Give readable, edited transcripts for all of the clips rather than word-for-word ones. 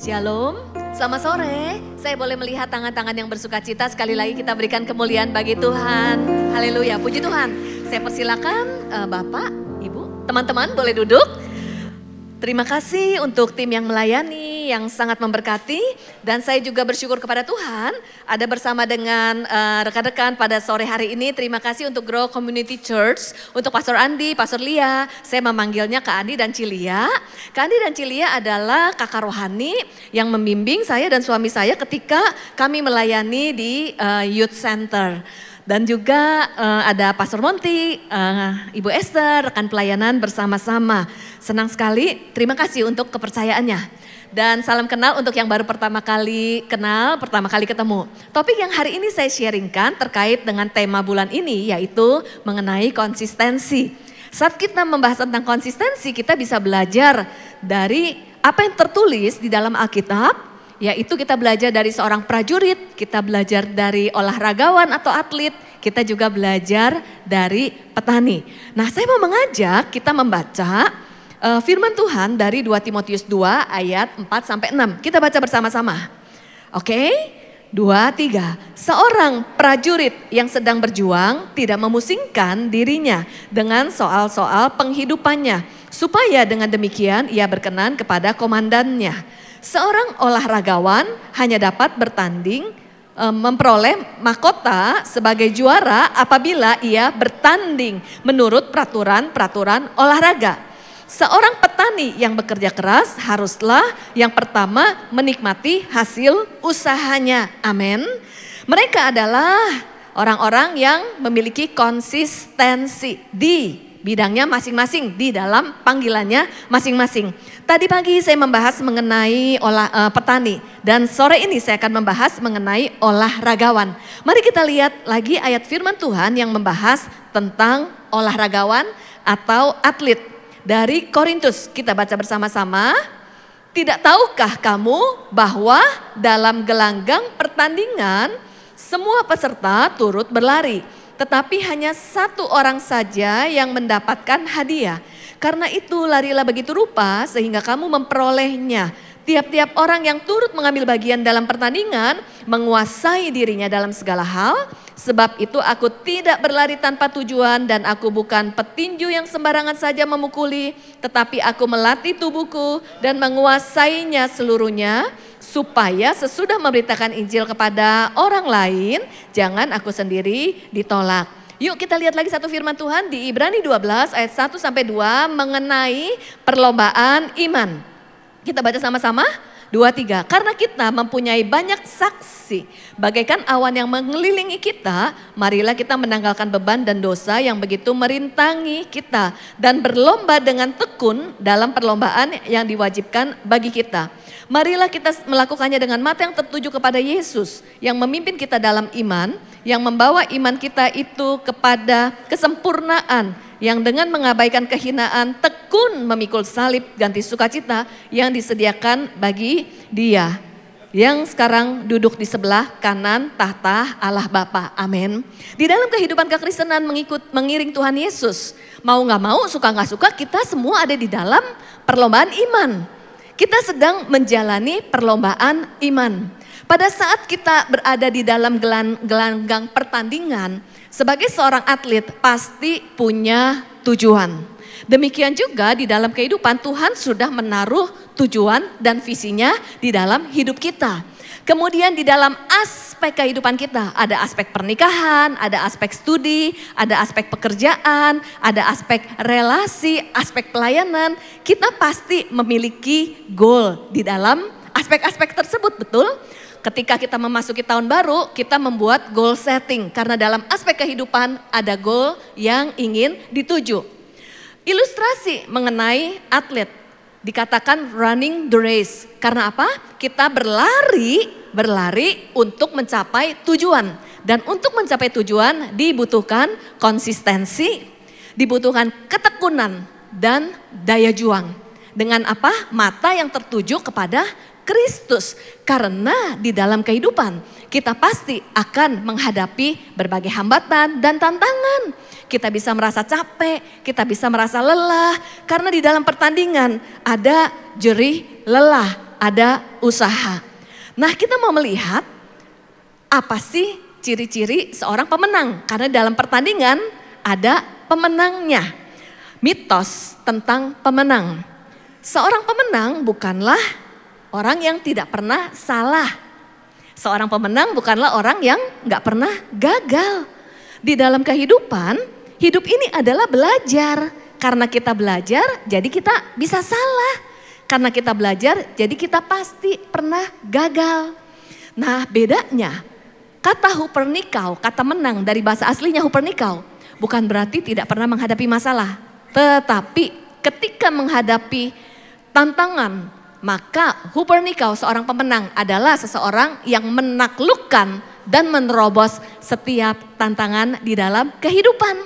Shalom, selamat sore. Saya boleh melihat tangan-tangan yang bersuka cita. Sekali lagi kita berikan kemuliaan bagi Tuhan. Haleluya, puji Tuhan. Saya persilakan Bapak, Ibu, teman-teman boleh duduk. Terima kasih untuk tim yang melayani, yang sangat memberkati. Dan saya juga bersyukur kepada Tuhan ada bersama dengan rekan-rekan pada sore hari ini. Terima kasih untuk Grow Community Church, untuk Pastor Andi, Pastor Lia. Saya memanggilnya Kak Andi dan Cilia. Kak Andi dan Cilia adalah kakak rohani yang membimbing saya dan suami saya ketika kami melayani di Youth Center. Dan juga ada Pastor Monty, Ibu Esther, rekan pelayanan bersama-sama. Senang sekali, terima kasih untuk kepercayaannya. Dan salam kenal untuk yang baru pertama kali kenal, pertama kali ketemu. Topik yang hari ini saya sharingkan terkait dengan tema bulan ini, yaitu mengenai konsistensi. Saat kita membahas tentang konsistensi, kita bisa belajar dari apa yang tertulis di dalam Alkitab. Yaitu kita belajar dari seorang prajurit, kita belajar dari olahragawan atau atlet, kita juga belajar dari petani. Nah, saya mau mengajak kita membaca firman Tuhan dari 2 Timotius 2 ayat 4 sampai 6. Kita baca bersama-sama. Oke? 2, 3. Seorang prajurit yang sedang berjuang tidak memusingkan dirinya dengan soal-soal penghidupannya, supaya dengan demikian ia berkenan kepada komandannya. Seorang olahragawan hanya dapat bertanding, memperoleh mahkota sebagai juara apabila ia bertanding menurut peraturan-peraturan olahraga. Seorang petani yang bekerja keras haruslah yang pertama menikmati hasil usahanya. Amin. Mereka adalah orang-orang yang memiliki konsistensi di bidangnya masing-masing, di dalam panggilannya masing-masing. Tadi pagi saya membahas mengenai petani dan sore ini saya akan membahas mengenai olahragawan. Mari kita lihat lagi ayat firman Tuhan yang membahas tentang olahragawan atau atlet. Dari Korintus kita baca bersama-sama. Tidak tahukah kamu bahwa dalam gelanggang pertandingan semua peserta turut berlari, tetapi hanya satu orang saja yang mendapatkan hadiah. Karena itu larilah begitu rupa sehingga kamu memperolehnya. Tiap-tiap orang yang turut mengambil bagian dalam pertandingan menguasai dirinya dalam segala hal. Sebab itu aku tidak berlari tanpa tujuan dan aku bukan petinju yang sembarangan saja memukuli. Tetapi aku melatih tubuhku dan menguasainya seluruhnya. Supaya sesudah memberitakan Injil kepada orang lain, jangan aku sendiri ditolak. Yuk kita lihat lagi satu firman Tuhan di Ibrani 12 ayat 1 sampai 2 mengenai perlombaan iman. Kita baca sama-sama. 2, 3. Karena kita mempunyai banyak saksi, bagaikan awan yang mengelilingi kita, marilah kita menanggalkan beban dan dosa yang begitu merintangi kita dan berlomba dengan tekun dalam perlombaan yang diwajibkan bagi kita. Marilah kita melakukannya dengan mata yang tertuju kepada Yesus yang memimpin kita dalam iman, yang membawa iman kita itu kepada kesempurnaan, yang dengan mengabaikan kehinaan tekun memikul salib ganti sukacita yang disediakan bagi Dia yang sekarang duduk di sebelah kanan tahta Allah Bapa. Amin. Di dalam kehidupan kekristenan mengiring Tuhan Yesus, mau gak mau, suka gak suka, kita semua ada di dalam perlombaan iman. Kita sedang menjalani perlombaan iman. Pada saat kita berada di dalam gelanggang pertandingan, sebagai seorang atlet pasti punya tujuan. Demikian juga di dalam kehidupan Tuhan sudah menaruh tujuan dan visinya di dalam hidup kita. Kemudian di dalam aspek kehidupan kita ada aspek pernikahan, ada aspek studi, ada aspek pekerjaan, ada aspek relasi, aspek pelayanan. Kita pasti memiliki goal di dalam aspek-aspek tersebut, betul? Ketika kita memasuki tahun baru, kita membuat goal setting. Karena dalam aspek kehidupan ada goal yang ingin dituju. Ilustrasi mengenai atlet. Dikatakan running the race. Karena apa? Kita berlari untuk mencapai tujuan. Dan untuk mencapai tujuan dibutuhkan konsistensi, dibutuhkan ketekunan dan daya juang. Dengan apa? Mata yang tertuju kepada Kristus. Karena di dalam kehidupan kita pasti akan menghadapi berbagai hambatan dan tantangan. Kita bisa merasa capek, kita bisa merasa lelah. Karena di dalam pertandingan ada jerih lelah, ada usaha. Nah, kita mau melihat apa sih ciri-ciri seorang pemenang? Karena dalam pertandingan ada pemenangnya. Mitos tentang pemenang. Seorang pemenang bukanlah orang yang tidak pernah salah. Seorang pemenang bukanlah orang yang gak pernah gagal. Di dalam kehidupan, hidup ini adalah belajar. Karena kita belajar, jadi kita bisa salah. Karena kita belajar, jadi kita pasti pernah gagal. Nah, bedanya kata hupernikau, kata menang dari bahasa aslinya hupernikau, bukan berarti tidak pernah menghadapi masalah. Tetapi ketika menghadapi tantangan, maka hupernikau, seorang pemenang, adalah seseorang yang menaklukkan dan menerobos setiap tantangan di dalam kehidupan.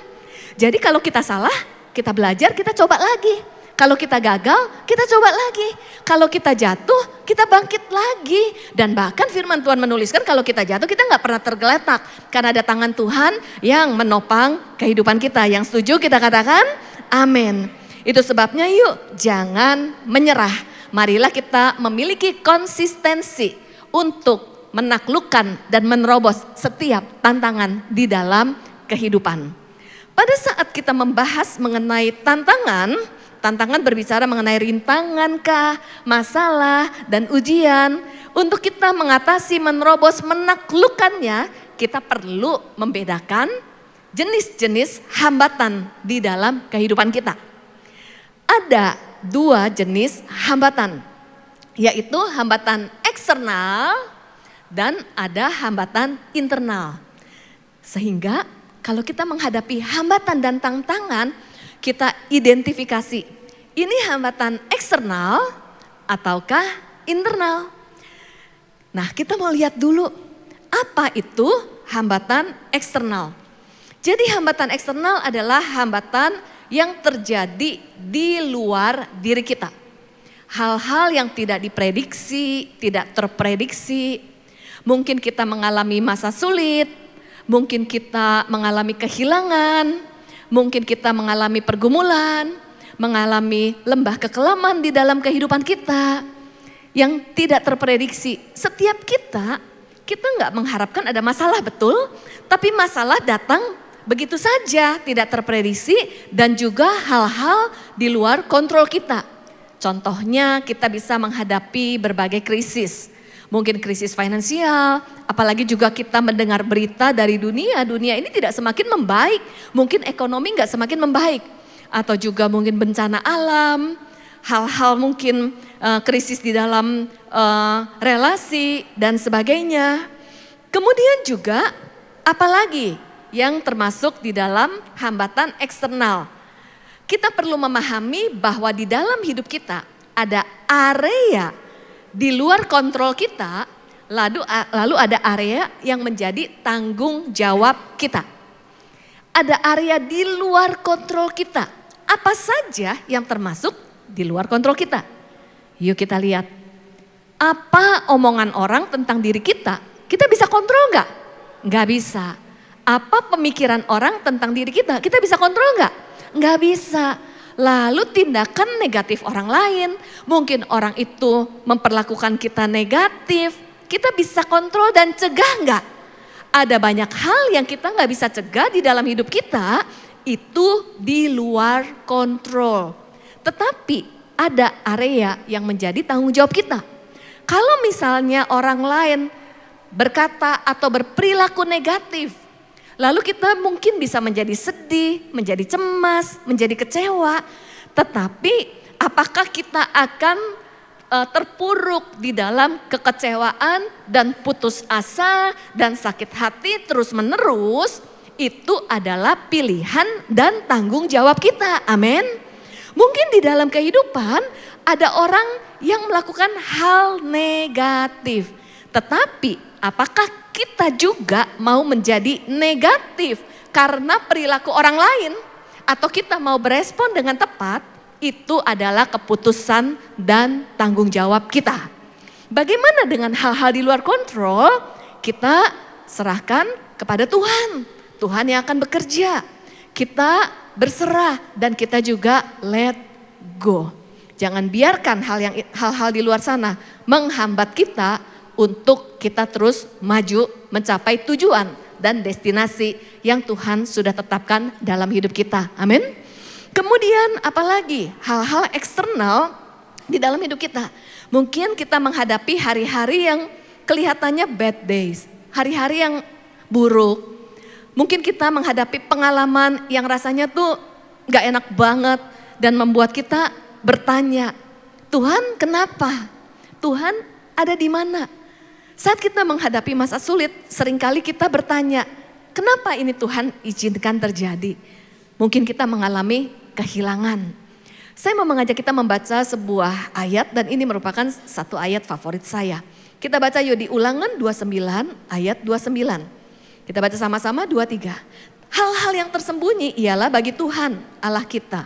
Jadi kalau kita salah, kita belajar, kita coba lagi. Kalau kita gagal, kita coba lagi. Kalau kita jatuh, kita bangkit lagi. Dan bahkan firman Tuhan menuliskan kalau kita jatuh, kita gak pernah tergeletak. Karena ada tangan Tuhan yang menopang kehidupan kita. Yang setuju kita katakan amin. Itu sebabnya yuk jangan menyerah. Marilah kita memiliki konsistensi untuk menaklukkan dan menerobos setiap tantangan di dalam kehidupan. Pada saat kita membahas mengenai tantangan berbicara mengenai rintangankah, masalah, dan ujian. Untuk kita mengatasi, menerobos, menaklukkannya, kita perlu membedakan jenis-jenis hambatan di dalam kehidupan kita. Ada dua jenis hambatan, yaitu hambatan eksternal dan ada hambatan internal. Sehingga kalau kita menghadapi hambatan dan tantangan, kita identifikasi, ini hambatan eksternal ataukah internal. Nah, kita mau lihat dulu apa itu hambatan eksternal. Jadi hambatan eksternal adalah hambatan yang terjadi di luar diri kita. Hal-hal yang tidak diprediksi, tidak terprediksi. Mungkin kita mengalami masa sulit, mungkin kita mengalami kehilangan, mungkin kita mengalami pergumulan, mengalami lembah kekelaman di dalam kehidupan kita yang tidak terprediksi. Setiap kita nggak mengharapkan ada masalah, betul? Tapi masalah datang begitu saja, tidak terprediksi dan juga hal-hal di luar kontrol kita. Contohnya kita bisa menghadapi berbagai krisis. Mungkin krisis finansial, apalagi juga kita mendengar berita dari dunia ini tidak semakin membaik. Mungkin ekonomi nggak semakin membaik. Atau juga mungkin bencana alam, hal-hal mungkin krisis di dalam relasi dan sebagainya. Kemudian juga apalagi yang termasuk di dalam hambatan eksternal. Kita perlu memahami bahwa di dalam hidup kita ada area di luar kontrol kita, lalu ada area yang menjadi tanggung jawab kita. Ada area di luar kontrol kita. Apa saja yang termasuk di luar kontrol kita? Yuk kita lihat. Apa omongan orang tentang diri kita bisa kontrol nggak? Nggak bisa. Apa pemikiran orang tentang diri kita bisa kontrol nggak? Nggak bisa. Lalu tindakan negatif orang lain, mungkin orang itu memperlakukan kita negatif, kita bisa kontrol dan cegah nggak? Ada banyak hal yang kita nggak bisa cegah di dalam hidup kita, itu di luar kontrol. Tetapi ada area yang menjadi tanggung jawab kita. Kalau misalnya orang lain berkata atau berperilaku negatif, lalu kita mungkin bisa menjadi sedih, menjadi cemas, menjadi kecewa. Tetapi apakah kita akan terpuruk di dalam kekecewaan dan putus asa dan sakit hati terus menerus? Itu adalah pilihan dan tanggung jawab kita. Amin. Mungkin di dalam kehidupan ada orang yang melakukan hal negatif. Tetapi apakah kita juga mau menjadi negatif karena perilaku orang lain? Atau kita mau berespon dengan tepat? Itu adalah keputusan dan tanggung jawab kita. Bagaimana dengan hal-hal di luar kontrol? Kita serahkan kepada Tuhan. Tuhan yang akan bekerja. Kita berserah dan kita juga let go. Jangan biarkan hal-hal di luar sana menghambat kita untuk kita terus maju mencapai tujuan dan destinasi yang Tuhan sudah tetapkan dalam hidup kita. Amin. Kemudian apalagi hal-hal eksternal di dalam hidup kita. Mungkin kita menghadapi hari-hari yang kelihatannya bad days, hari-hari yang buruk. Mungkin kita menghadapi pengalaman yang rasanya tuh gak enak banget dan membuat kita bertanya, Tuhan kenapa? Tuhan ada di mana? Saat kita menghadapi masa sulit, seringkali kita bertanya, kenapa ini Tuhan izinkan terjadi? Mungkin kita mengalami kehilangan. Saya mau mengajak kita membaca sebuah ayat dan ini merupakan satu ayat favorit saya. Kita baca yuk di Ulangan 29 ayat 29. Kita baca sama-sama 23. Hal-hal yang tersembunyi ialah bagi Tuhan Allah kita.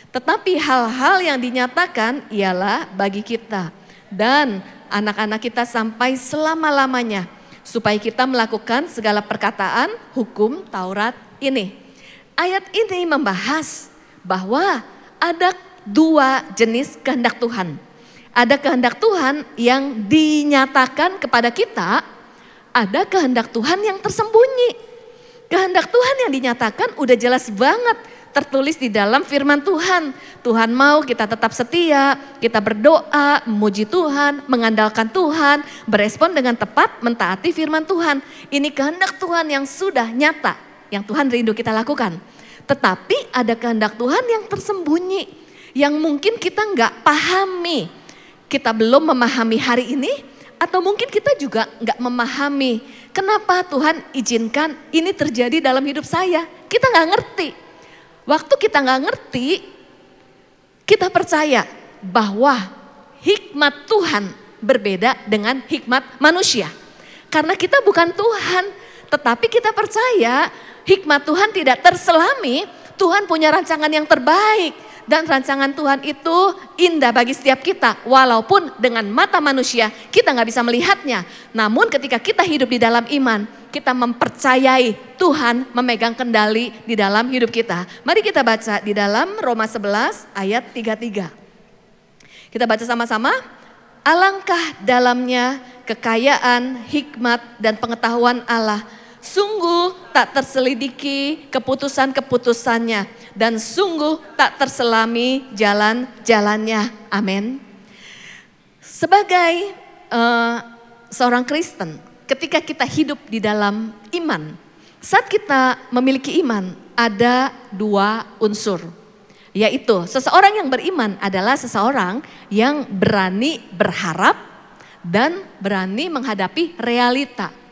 Tetapi hal-hal yang dinyatakan ialah bagi kita dan anak-anak kita sampai selama-lamanya. Supaya kita melakukan segala perkataan hukum Taurat ini. Ayat ini membahas bahwa ada dua jenis kehendak Tuhan. Ada kehendak Tuhan yang dinyatakan kepada kita, ada kehendak Tuhan yang tersembunyi. Kehendak Tuhan yang dinyatakan udah jelas banget tertulis di dalam firman Tuhan. Tuhan mau kita tetap setia, kita berdoa, memuji Tuhan, mengandalkan Tuhan, berespon dengan tepat, mentaati firman Tuhan. Ini kehendak Tuhan yang sudah nyata, yang Tuhan rindu kita lakukan. Tetapi ada kehendak Tuhan yang tersembunyi, yang mungkin kita nggak pahami. Kita belum memahami hari ini, atau mungkin kita juga nggak memahami kenapa Tuhan izinkan ini terjadi dalam hidup saya. Kita nggak ngerti. Waktu kita nggak ngerti, kita percaya bahwa hikmat Tuhan berbeda dengan hikmat manusia. Karena kita bukan Tuhan, tetapi kita percaya hikmat Tuhan tidak terselami. Tuhan punya rancangan yang terbaik. Dan rancangan Tuhan itu indah bagi setiap kita. Walaupun dengan mata manusia kita nggak bisa melihatnya. Namun ketika kita hidup di dalam iman, kita mempercayai Tuhan memegang kendali di dalam hidup kita. Mari kita baca di dalam Roma 11 ayat 33. Kita baca sama-sama. Alangkah dalamnya kekayaan, hikmat dan pengetahuan Allah. Sungguh tak terselidiki keputusan-keputusannya dan sungguh tak terselami jalan-jalannya. Amin. Sebagai seorang Kristen, ketika kita hidup di dalam iman, saat kita memiliki iman ada dua unsur. Yaitu seseorang yang beriman adalah seseorang yang berani berharap dan berani menghadapi realita.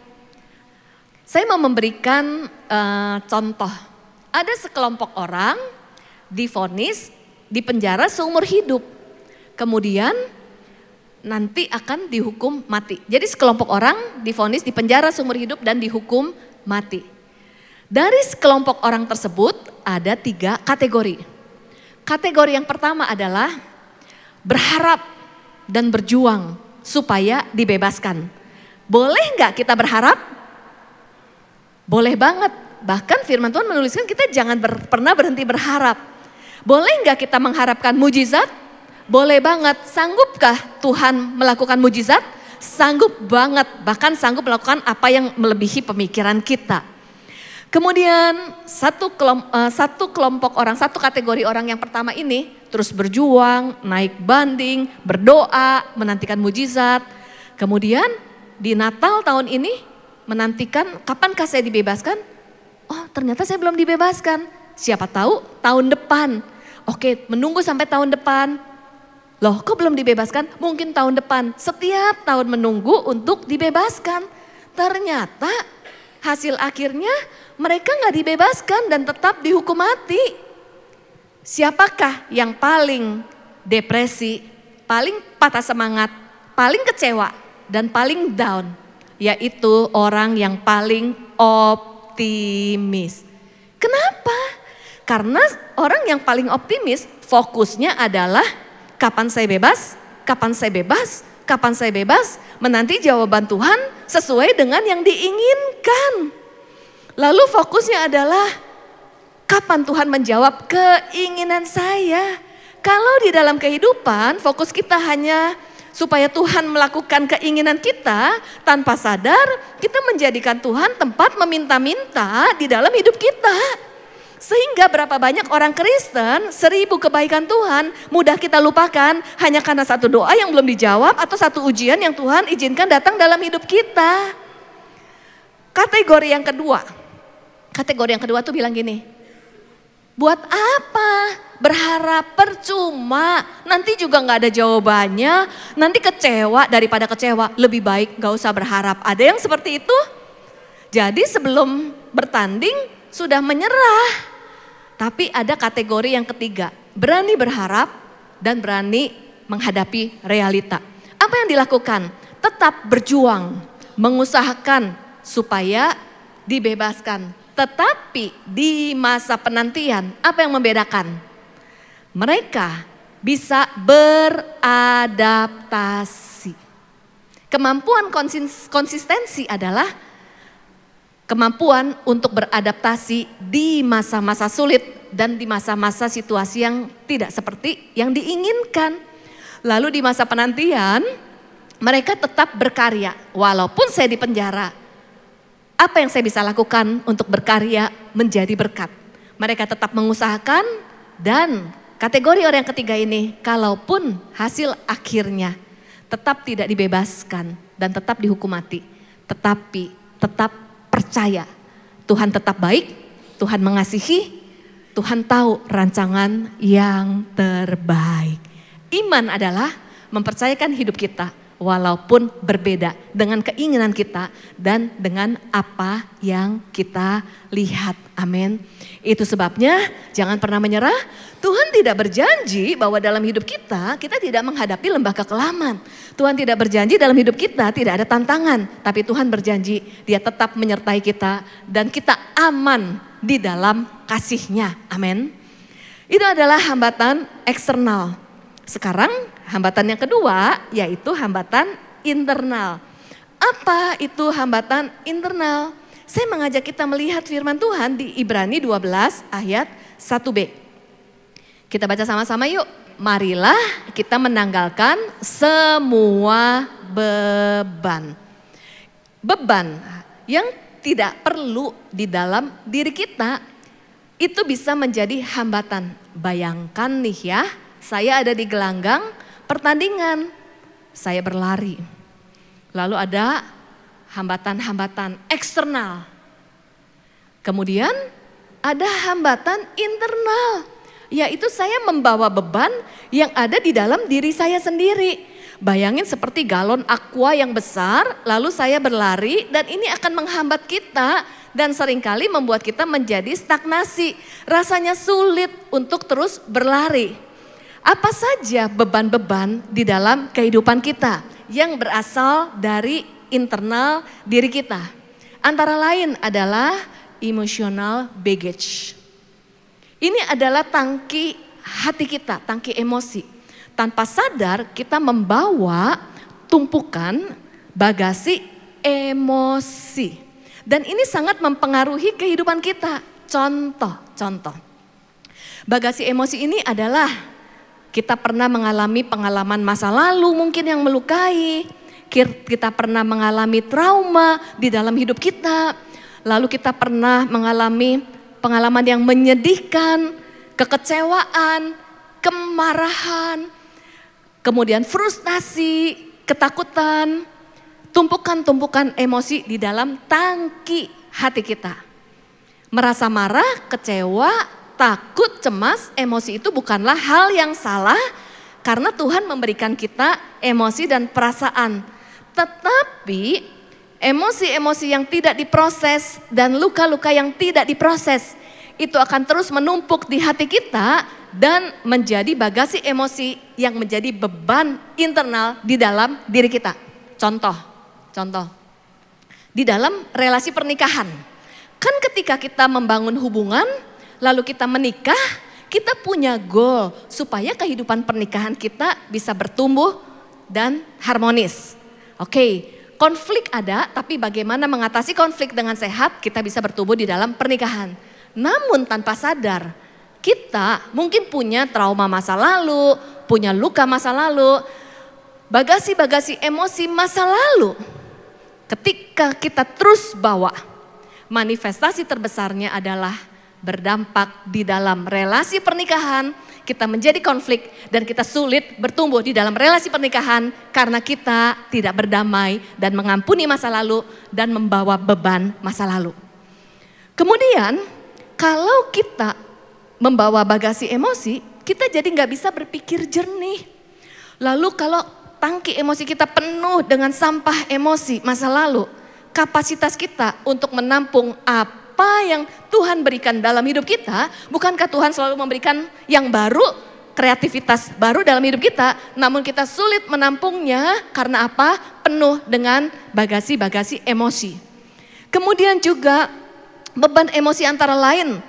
Saya mau memberikan contoh. Ada sekelompok orang divonis di penjara seumur hidup. Kemudian nanti akan dihukum mati. Jadi sekelompok orang divonis di penjara seumur hidup dan dihukum mati. Dari sekelompok orang tersebut ada 3 kategori. Kategori yang pertama adalah berharap dan berjuang supaya dibebaskan. Boleh nggak kita berharap? Boleh banget, bahkan firman Tuhan menuliskan kita jangan pernah berhenti berharap. Boleh nggak kita mengharapkan mujizat? Boleh banget, sanggupkah Tuhan melakukan mujizat? Sanggup banget, bahkan sanggup melakukan apa yang melebihi pemikiran kita. Kemudian satu kelompok orang, satu kategori orang yang pertama ini terus berjuang, naik banding, berdoa, menantikan mujizat. Kemudian di Natal tahun ini menantikan kapankah saya dibebaskan? Oh ternyata saya belum dibebaskan. Siapa tahu tahun depan. Oke menunggu sampai tahun depan. Loh kok belum dibebaskan? Mungkin tahun depan. Setiap tahun menunggu untuk dibebaskan. Ternyata hasil akhirnya mereka nggak dibebaskan dan tetap dihukum mati. Siapakah yang paling depresi, paling patah semangat, paling kecewa dan paling down? Yaitu orang yang paling optimis. Kenapa? Karena orang yang paling optimis fokusnya adalah kapan saya bebas, kapan saya bebas, kapan saya bebas, menanti jawaban Tuhan sesuai dengan yang diinginkan. Lalu fokusnya adalah kapan Tuhan menjawab keinginan saya. Kalau di dalam kehidupan fokus kita hanya supaya Tuhan melakukan keinginan kita, tanpa sadar kita menjadikan Tuhan tempat meminta-minta di dalam hidup kita. Sehingga berapa banyak orang Kristen, 1000 kebaikan Tuhan mudah kita lupakan hanya karena satu doa yang belum dijawab atau satu ujian yang Tuhan izinkan datang dalam hidup kita. Kategori yang kedua tuh bilang gini, buat apa berharap percuma, nanti juga gak ada jawabannya, nanti kecewa daripada kecewa, lebih baik gak usah berharap. Ada yang seperti itu? Jadi sebelum bertanding sudah menyerah. Tapi ada kategori yang ketiga, berani berharap dan berani menghadapi realita. Apa yang dilakukan? Tetap berjuang, mengusahakan supaya dibebaskan. Tetapi di masa penantian, apa yang membedakan? Mereka bisa beradaptasi. Kemampuan konsistensi adalah kemampuan untuk beradaptasi di masa-masa sulit dan di masa-masa situasi yang tidak seperti yang diinginkan. Lalu di masa penantian, mereka tetap berkarya walaupun saya di penjara. Apa yang saya bisa lakukan untuk berkarya menjadi berkat? Mereka tetap mengusahakan dan kategori orang yang ketiga ini, kalaupun hasil akhirnya tetap tidak dibebaskan dan tetap dihukum mati, tetapi tetap percaya Tuhan tetap baik, Tuhan mengasihi, Tuhan tahu rancangan yang terbaik. Iman adalah mempercayakan hidup kita walaupun berbeda dengan keinginan kita dan dengan apa yang kita lihat. Amin. Itu sebabnya jangan pernah menyerah. Tuhan tidak berjanji bahwa dalam hidup kita tidak menghadapi lembah kekelaman. Tuhan tidak berjanji dalam hidup kita tidak ada tantangan. Tapi Tuhan berjanji Dia tetap menyertai kita dan kita aman di dalam kasih-Nya. Amin. Itu adalah hambatan eksternal. Sekarang hambatan yang kedua yaitu hambatan internal. Apa itu hambatan internal? Saya mengajak kita melihat firman Tuhan di Ibrani 12 ayat 1b. Kita baca sama-sama yuk. Marilah kita menanggalkan semua beban. Beban yang tidak perlu di dalam diri kita itu bisa menjadi hambatan. Bayangkan nih ya, saya ada di gelanggang pertandingan, saya berlari. Lalu ada hambatan-hambatan eksternal. Kemudian ada hambatan internal, yaitu saya membawa beban yang ada di dalam diri saya sendiri. Bayangin seperti galon aqua yang besar, lalu saya berlari dan ini akan menghambat kita dan seringkali membuat kita menjadi stagnasi. Rasanya sulit untuk terus berlari. Apa saja beban-beban di dalam kehidupan kita yang berasal dari internal diri kita? Antara lain adalah emotional baggage. Ini adalah tangki hati kita, tangki emosi. Tanpa sadar kita membawa tumpukan bagasi emosi. Dan ini sangat mempengaruhi kehidupan kita. Contoh. Bagasi emosi ini adalah kita pernah mengalami pengalaman masa lalu mungkin yang melukai. Kita pernah mengalami trauma di dalam hidup kita. Lalu kita pernah mengalami pengalaman yang menyedihkan, kekecewaan, kemarahan, kemudian frustasi, ketakutan, tumpukan-tumpukan emosi di dalam tangki hati kita. Merasa marah, kecewa, takut, cemas, emosi itu bukanlah hal yang salah karena Tuhan memberikan kita emosi dan perasaan. Tetapi emosi-emosi yang tidak diproses dan luka-luka yang tidak diproses itu akan terus menumpuk di hati kita dan menjadi bagasi emosi yang menjadi beban internal di dalam diri kita. Contoh, di dalam relasi pernikahan. Kan ketika kita membangun hubungan, lalu kita menikah, kita punya goal supaya kehidupan pernikahan kita bisa bertumbuh dan harmonis. Oke, konflik ada, tapi bagaimana mengatasi konflik dengan sehat, kita bisa bertumbuh di dalam pernikahan. Namun tanpa sadar, kita mungkin punya trauma masa lalu, punya luka masa lalu. bagasi-bagasi emosi masa lalu, ketika kita terus bawa, manifestasi terbesarnya adalah berdampak di dalam relasi pernikahan. Kita menjadi konflik dan kita sulit bertumbuh di dalam relasi pernikahan karena kita tidak berdamai dan mengampuni masa lalu dan membawa beban masa lalu. Kemudian kalau kita membawa bagasi emosi, kita jadi nggak bisa berpikir jernih. Lalu kalau tangki emosi kita penuh dengan sampah emosi masa lalu, kapasitas kita untuk menampung apa yang Tuhan berikan dalam hidup kita, bukankah Tuhan selalu memberikan yang baru, kreativitas baru dalam hidup kita, namun kita sulit menampungnya karena apa? Penuh dengan bagasi-bagasi emosi. Kemudian juga beban emosi antara lain,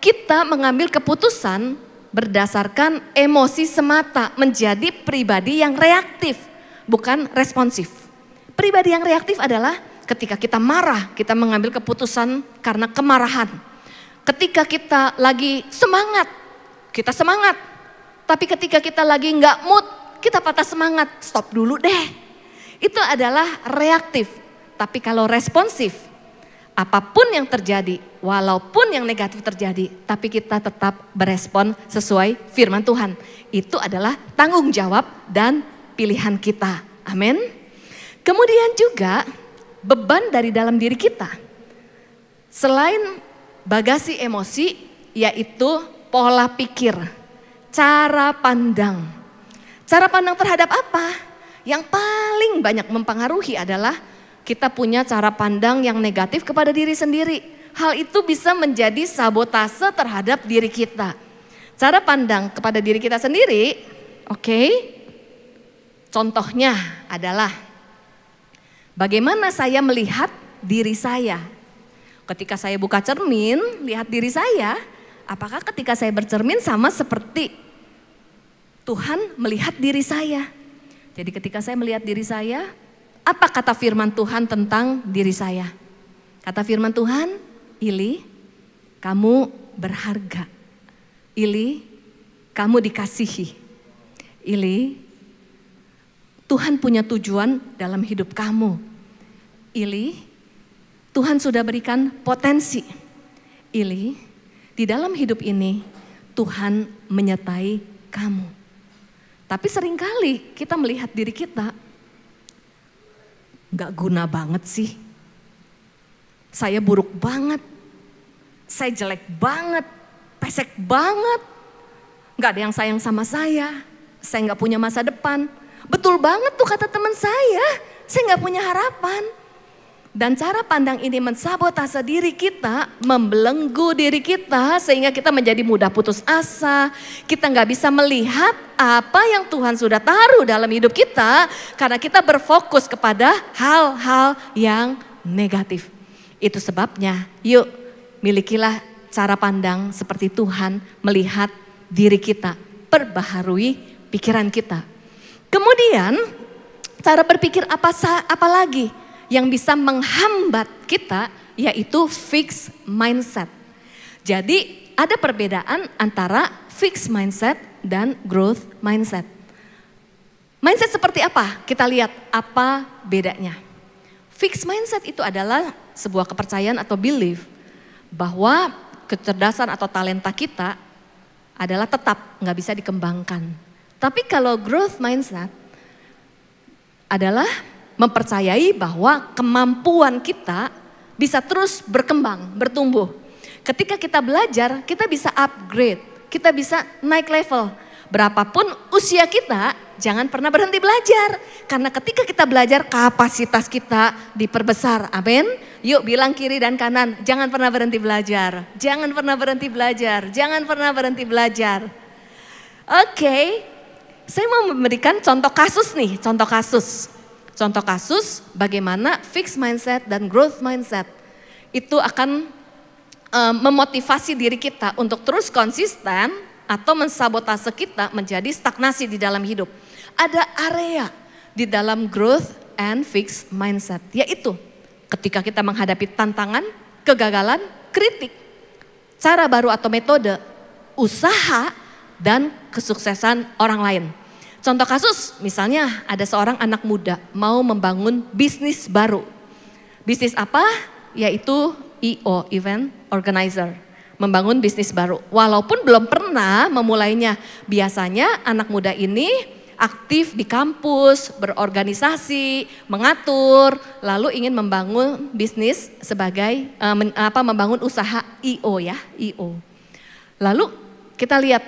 kita mengambil keputusan berdasarkan emosi semata, menjadi pribadi yang reaktif, bukan responsif. Pribadi yang reaktif adalah ketika kita marah, kita mengambil keputusan karena kemarahan. Ketika kita lagi semangat, kita semangat. Tapi ketika kita lagi nggak mood, kita patah semangat, stop dulu deh. Itu adalah reaktif. Tapi kalau responsif, apapun yang terjadi, walaupun yang negatif terjadi, tapi kita tetap berespon sesuai firman Tuhan. Itu adalah tanggung jawab dan pilihan kita. Amin. Kemudian juga beban dari dalam diri kita. Selain bagasi emosi, yaitu pola pikir, cara pandang. Cara pandang terhadap apa? Yang paling banyak mempengaruhi adalah kita punya cara pandang yang negatif kepada diri sendiri. Hal itu bisa menjadi sabotase terhadap diri kita. Cara pandang kepada diri kita sendiri, oke. Contohnya adalah bagaimana saya melihat diri saya. Ketika saya buka cermin, lihat diri saya, apakah ketika saya bercermin sama seperti Tuhan melihat diri saya? Jadi ketika saya melihat diri saya, apa kata firman Tuhan tentang diri saya? Kata firman Tuhan, Ili, kamu berharga. Ili, kamu dikasihi. Ili, Tuhan punya tujuan dalam hidup kamu. Ili, Tuhan sudah berikan potensi. Ili, di dalam hidup ini Tuhan menyertai kamu. Tapi seringkali kita melihat diri kita, gak guna banget sih. Saya buruk banget, saya jelek banget, pesek banget. Gak ada yang sayang sama saya gak punya masa depan. Betul banget tuh kata teman saya gak punya harapan. Dan cara pandang ini mensabotase diri kita, membelenggu diri kita sehingga kita menjadi mudah putus asa. Kita gak bisa melihat apa yang Tuhan sudah taruh dalam hidup kita karena kita berfokus kepada hal-hal yang negatif. Itu sebabnya yuk milikilah cara pandang seperti Tuhan melihat diri kita. Perbaharui pikiran kita. Kemudian cara berpikir apa lagi yang bisa menghambat kita, yaitu fixed mindset. Jadi ada perbedaan antara fixed mindset dan growth mindset. Mindset seperti apa? Kita lihat apa bedanya. Fixed mindset itu adalah sebuah kepercayaan atau belief bahwa kecerdasan atau talenta kita adalah tetap nggak bisa dikembangkan. Tapi kalau growth mindset adalah mempercayai bahwa kemampuan kita bisa terus berkembang, bertumbuh. Ketika kita belajar, kita bisa upgrade, kita bisa naik level. Berapapun usia kita, jangan pernah berhenti belajar. Karena ketika kita belajar, kapasitas kita diperbesar. Amin. Yuk bilang kiri dan kanan, jangan pernah berhenti belajar. Jangan pernah berhenti belajar, jangan pernah berhenti belajar. Oke, saya mau memberikan contoh kasus nih, contoh kasus. Contoh kasus bagaimana fixed mindset dan growth mindset itu akan memotivasi diri kita untuk terus konsisten atau mensabotase kita menjadi stagnasi di dalam hidup. Ada area di dalam growth and fixed mindset, yaitu ketika kita menghadapi tantangan, kegagalan, kritik, cara baru atau metode, usaha, dan kesuksesan orang lain. Contoh kasus misalnya ada seorang anak muda mau membangun bisnis baru. Bisnis apa? Yaitu EO, Event Organizer. Membangun bisnis baru. Walaupun belum pernah memulainya. Biasanya anak muda ini aktif di kampus, berorganisasi, mengatur, lalu ingin membangun bisnis sebagai, membangun usaha EO ya, EO. Lalu kita lihat,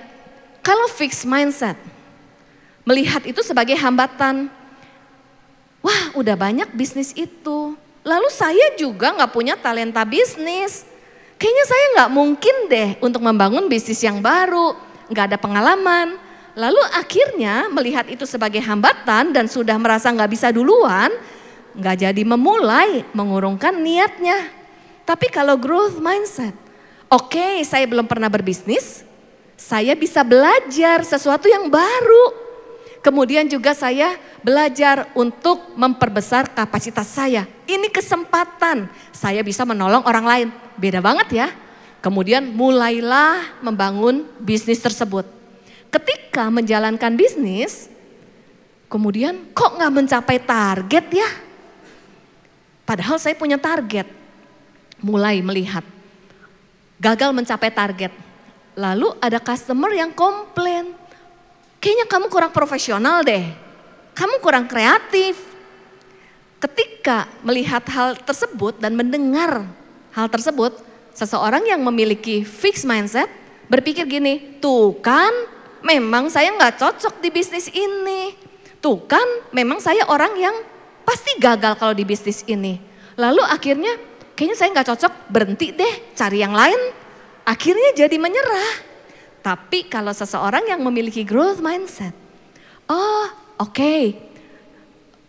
kalau fixed mindset, melihat itu sebagai hambatan. Wah, udah banyak bisnis itu. Lalu saya juga nggak punya talenta bisnis. Kayaknya saya nggak mungkin deh untuk membangun bisnis yang baru. Nggak ada pengalaman. Lalu akhirnya melihat itu sebagai hambatan dan sudah merasa nggak bisa duluan. Nggak jadi memulai, mengurungkan niatnya. Tapi kalau growth mindset, oke, saya belum pernah berbisnis. Saya bisa belajar sesuatu yang baru. Kemudian juga saya belajar untuk memperbesar kapasitas saya. Ini kesempatan saya bisa menolong orang lain. Beda banget ya. Kemudian mulailah membangun bisnis tersebut. Ketika menjalankan bisnis, kemudian kok gak mencapai target ya? Padahal saya punya target. Mulai melihat gagal mencapai target. Lalu ada customer yang komplain. Kayaknya kamu kurang profesional deh, kamu kurang kreatif. Ketika melihat hal tersebut dan mendengar hal tersebut, seseorang yang memiliki fixed mindset berpikir gini, tuh kan memang saya nggak cocok di bisnis ini. Tuh kan memang saya orang yang pasti gagal kalau di bisnis ini. Lalu akhirnya kayaknya saya nggak cocok, berhenti deh cari yang lain. Akhirnya jadi menyerah. Tapi kalau seseorang yang memiliki growth mindset, oh oke,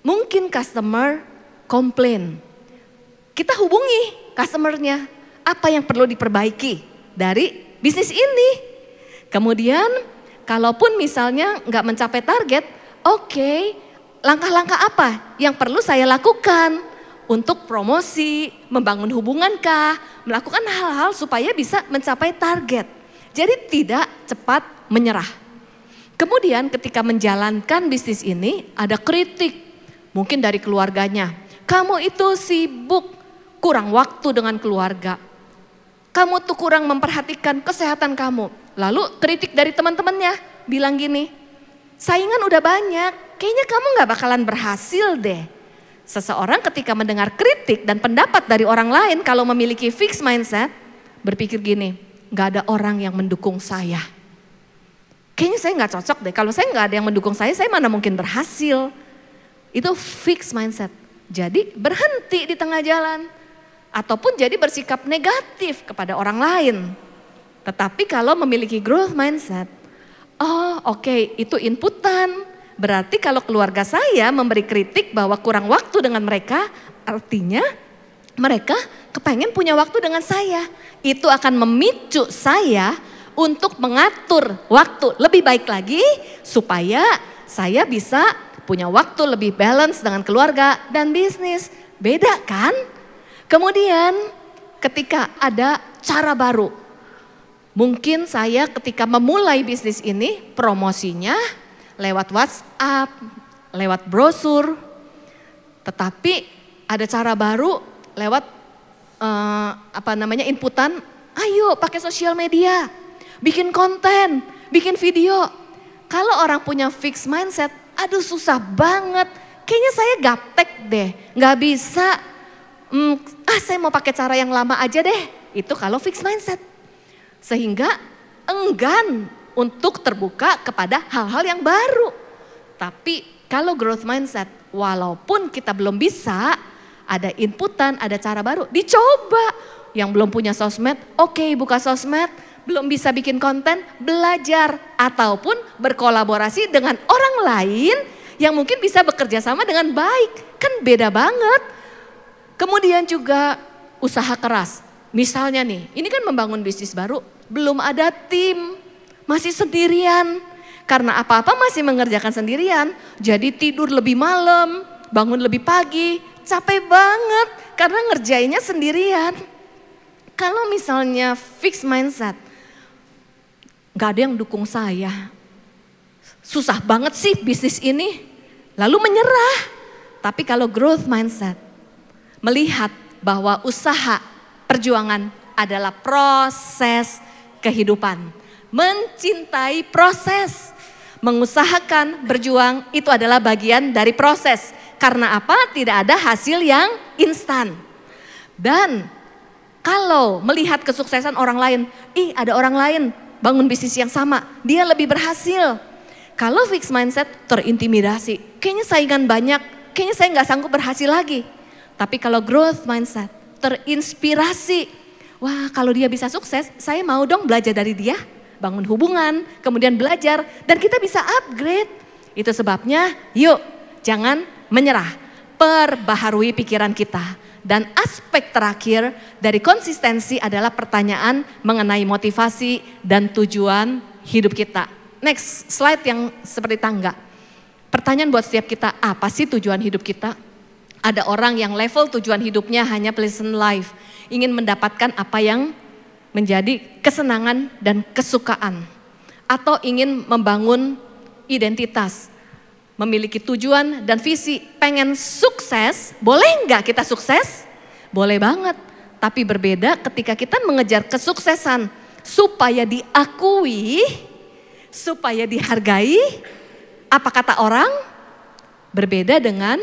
mungkin customer komplain. Kita hubungi customernya, apa yang perlu diperbaiki dari bisnis ini. Kemudian kalaupun misalnya nggak mencapai target, oke, langkah-langkah apa yang perlu saya lakukan untuk promosi, membangun hubungankah, melakukan hal-hal supaya bisa mencapai target. Jadi tidak cepat menyerah. Kemudian ketika menjalankan bisnis ini ada kritik. Mungkin dari keluarganya. Kamu itu sibuk, kurang waktu dengan keluarga. Kamu tuh kurang memperhatikan kesehatan kamu. Lalu kritik dari teman-temannya bilang gini, saingan udah banyak, kayaknya kamu gak bakalan berhasil deh. Seseorang ketika mendengar kritik dan pendapat dari orang lain kalau memiliki fixed mindset, berpikir gini, gak ada orang yang mendukung saya. Kayaknya saya gak cocok deh, kalau saya gak ada yang mendukung saya mana mungkin berhasil. Itu fixed mindset. Jadi berhenti di tengah jalan. Ataupun jadi bersikap negatif kepada orang lain. Tetapi kalau memiliki growth mindset, oh oke, itu inputan. Berarti kalau keluarga saya memberi kritik bahwa kurang waktu dengan mereka, artinya mereka kepengen punya waktu dengan saya. Itu akan memicu saya untuk mengatur waktu lebih baik lagi supaya saya bisa punya waktu lebih balance dengan keluarga dan bisnis. Beda kan? Kemudian ketika ada cara baru. Mungkin saya ketika memulai bisnis ini promosinya lewat WhatsApp, lewat brosur. Tetapi ada cara baru lewat inputan, ayo pakai sosial media, bikin konten, bikin video. Kalau orang punya fixed mindset, aduh susah banget, kayaknya saya gaptek deh, nggak bisa. Saya mau pakai cara yang lama aja deh, itu kalau fixed mindset. Sehingga enggan untuk terbuka kepada hal-hal yang baru. Tapi kalau growth mindset, walaupun kita belum bisa, ada inputan, ada cara baru, dicoba. Yang belum punya sosmed, oke, buka sosmed. Belum bisa bikin konten, belajar. Ataupun berkolaborasi dengan orang lain yang mungkin bisa bekerja sama dengan baik. Kan beda banget. Kemudian juga usaha keras. Misalnya nih, ini kan membangun bisnis baru, belum ada tim, masih sendirian. Karena apa-apa masih mengerjakan sendirian, jadi tidur lebih malam, bangun lebih pagi, capek banget karena ngerjainnya sendirian. Kalau misalnya fixed mindset, gak ada yang dukung saya, susah banget sih bisnis ini, lalu menyerah. Tapi kalau growth mindset, melihat bahwa usaha, perjuangan adalah proses kehidupan. Mencintai proses, mengusahakan, berjuang itu adalah bagian dari proses. Karena apa? Tidak ada hasil yang instan. Dan kalau melihat kesuksesan orang lain, ada orang lain bangun bisnis yang sama, dia lebih berhasil. Kalau fixed mindset terintimidasi, kayaknya saingan banyak, kayaknya saya nggak sanggup berhasil lagi. Tapi kalau growth mindset terinspirasi, wah kalau dia bisa sukses, saya mau dong belajar dari dia, bangun hubungan, kemudian belajar, dan kita bisa upgrade. Itu sebabnya yuk jangan menyerah, perbaharui pikiran kita. Dan aspek terakhir dari konsistensi adalah pertanyaan mengenai motivasi dan tujuan hidup kita. Next slide yang seperti tangga. Pertanyaan buat setiap kita, apa sih tujuan hidup kita? Ada orang yang level tujuan hidupnya hanya pleasant life, ingin mendapatkan apa yang menjadi kesenangan dan kesukaan. Atau ingin membangun identitas, memiliki tujuan dan visi, pengen sukses. Boleh nggak kita sukses? Boleh banget. Tapi berbeda ketika kita mengejar kesuksesan supaya diakui, supaya dihargai. Apa kata orang? Berbeda dengan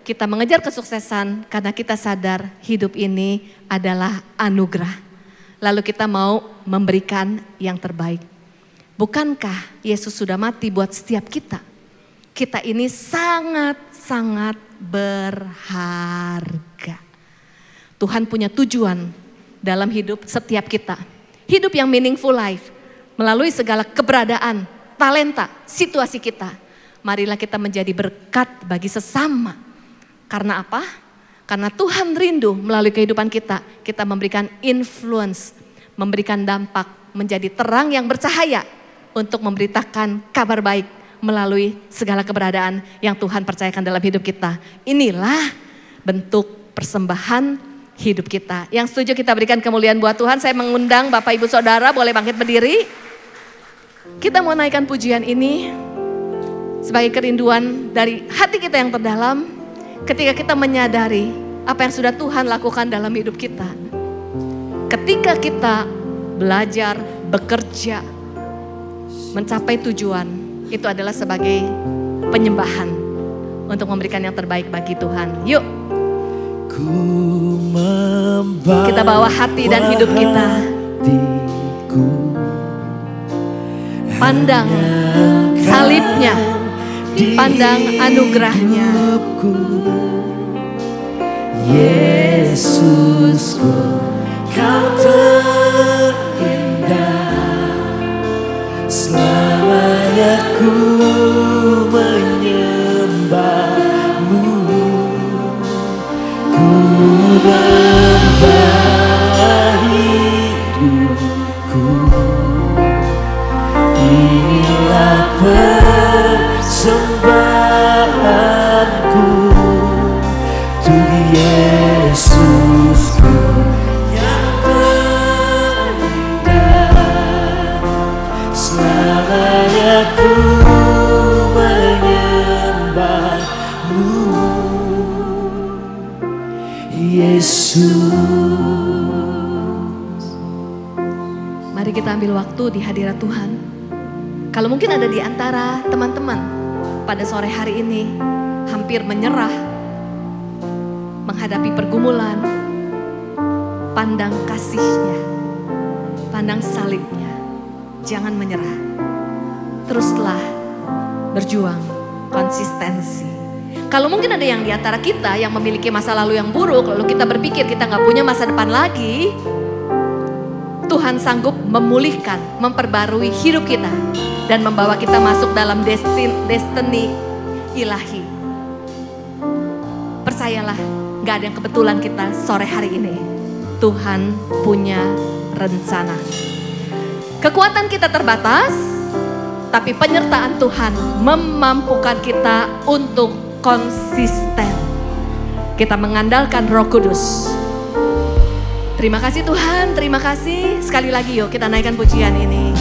kita mengejar kesuksesan karena kita sadar hidup ini adalah anugerah. Lalu kita mau memberikan yang terbaik. Bukankah Yesus sudah mati buat setiap kita? Kita ini sangat-sangat berharga. Tuhan punya tujuan dalam hidup setiap kita. Hidup yang meaningful life. Melalui segala keberadaan, talenta, situasi kita. Marilah kita menjadi berkat bagi sesama. Karena apa? Karena Tuhan rindu melalui kehidupan kita. Kita memberikan influence, memberikan dampak, menjadi terang yang bercahaya. Untuk memberitakan kabar baik melalui segala keberadaan yang Tuhan percayakan dalam hidup kita. Inilah bentuk persembahan hidup kita. Yang setuju kita berikan kemuliaan buat Tuhan. Saya mengundang Bapak Ibu Saudara boleh bangkit berdiri. Kita mau naikkan pujian ini sebagai kerinduan dari hati kita yang terdalam. Ketika kita menyadari apa yang sudah Tuhan lakukan dalam hidup kita. Ketika kita belajar, bekerja, mencapai tujuan, itu adalah sebagai penyembahan untuk memberikan yang terbaik bagi Tuhan. Yuk, kita bawa hati dan hidup kita. Pandang salibnya, pandang anugerahnya. Yesusku, kau terindah. Selamanya ku menyembahmu, ku membah hidupku. Inilah persembahanku untuk Yesusku yang terindah. Selamanya ku menyembahmu, Yesus. Mari kita ambil waktu di hadirat Tuhan. Kalau mungkin ada di antara teman-teman pada sore hari ini hampir menyerah, menghadapi pergumulan, pandang kasihnya, pandang salibnya. Jangan menyerah, teruslah berjuang, konsistensi. Kalau mungkin ada yang di antara kita yang memiliki masa lalu yang buruk, lalu kita berpikir kita gak punya masa depan lagi, Tuhan sanggup memulihkan, memperbarui hidup kita dan membawa kita masuk dalam destiny ilahi. Percayalah, gak ada yang kebetulan kita sore hari ini. Tuhan punya rencana. Kekuatan kita terbatas, tapi penyertaan Tuhan memampukan kita untuk konsisten. Kita mengandalkan Roh Kudus. Terima kasih Tuhan, terima kasih. Sekali lagi yuk kita naikkan pujian ini.